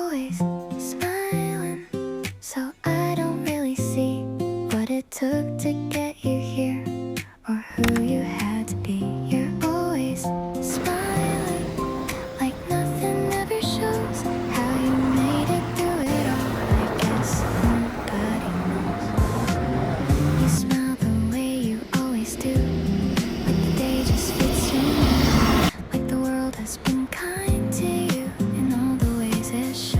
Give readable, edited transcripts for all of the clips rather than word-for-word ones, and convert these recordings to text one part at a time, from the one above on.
always smiling, so I don't really see what it took to get you here or who you had to be. You're always smiling, like nothing ever shows how you made it through it all. I guess nobody knows. You smile the way you always do, like the day just fits you, like the world has been kind to you in all the ways it should.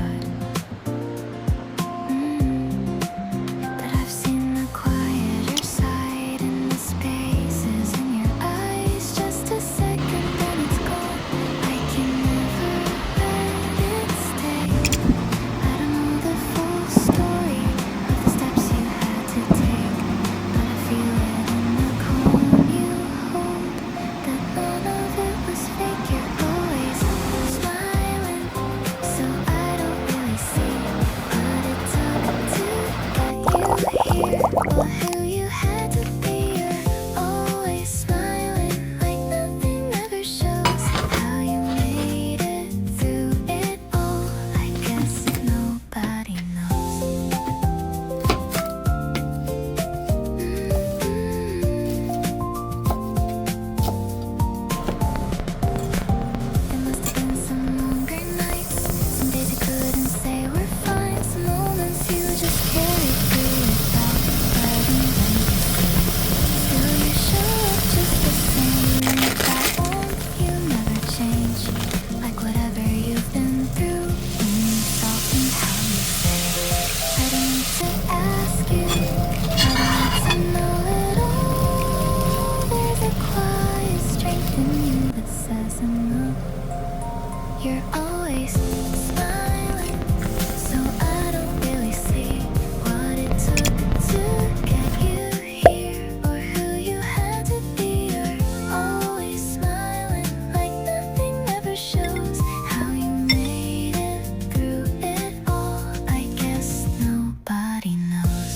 But I've seen the quieter side in the spaces in your eyes. Just a second, then it's gone. I can never let it stay. I don't know the full story of the steps you had to take, but I feel it in the calm you hold, that none of it was fake. You're always smiling, so I don't really see what it took to get you here or who you had to be. You're always smiling, like nothing ever shows how you made it through it all. I guess nobody knows. There must have been some longer nights, some days you couldn't say we're fine, some moments you just carried through without letting them be seen. Still you show up just the same, and that warmth you never change, like whatever you've been through, when you soften how you say. I don't need to ask you, I don't need to know it all. There's a quiet strength in you that says enough. You're always smiling, so I don't really see what it took to get you here or who you had to be. You're always smiling, like nothing ever shows how you made it through it all. I guess nobody knows.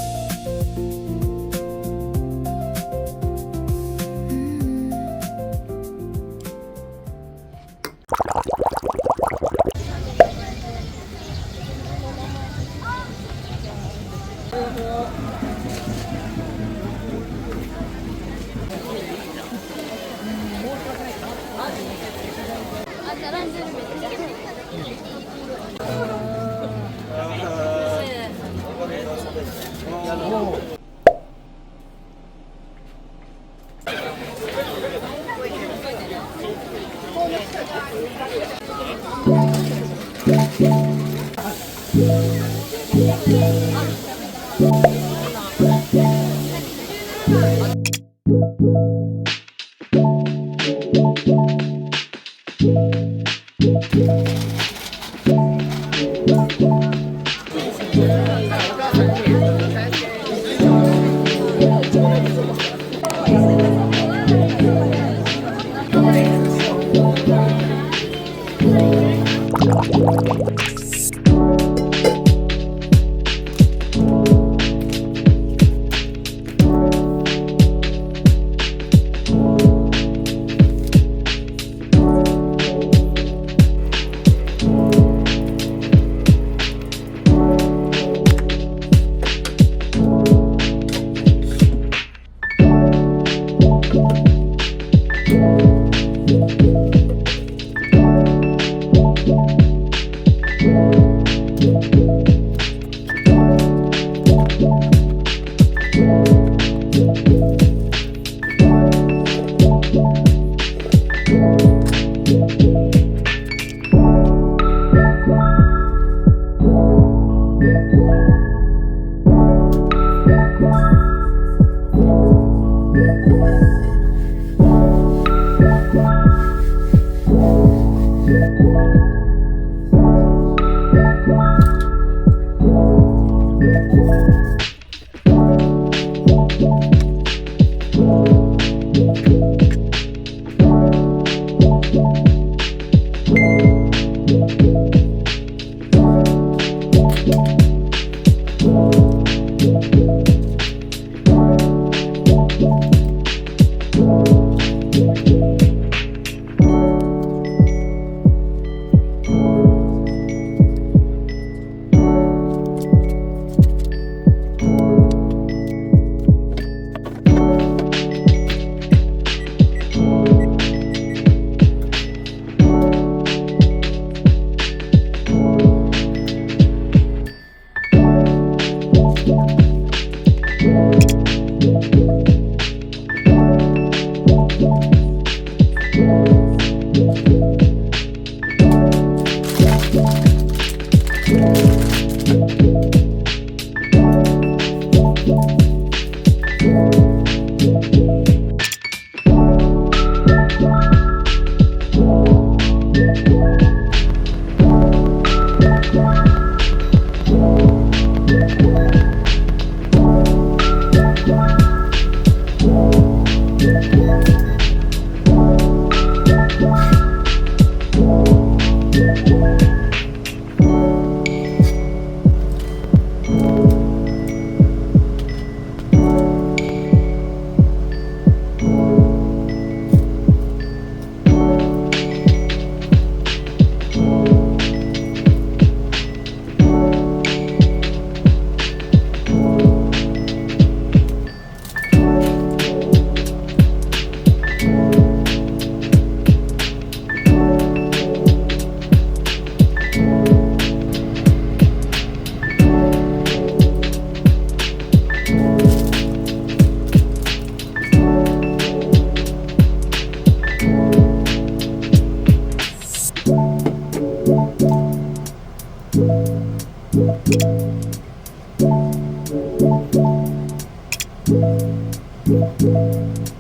Thank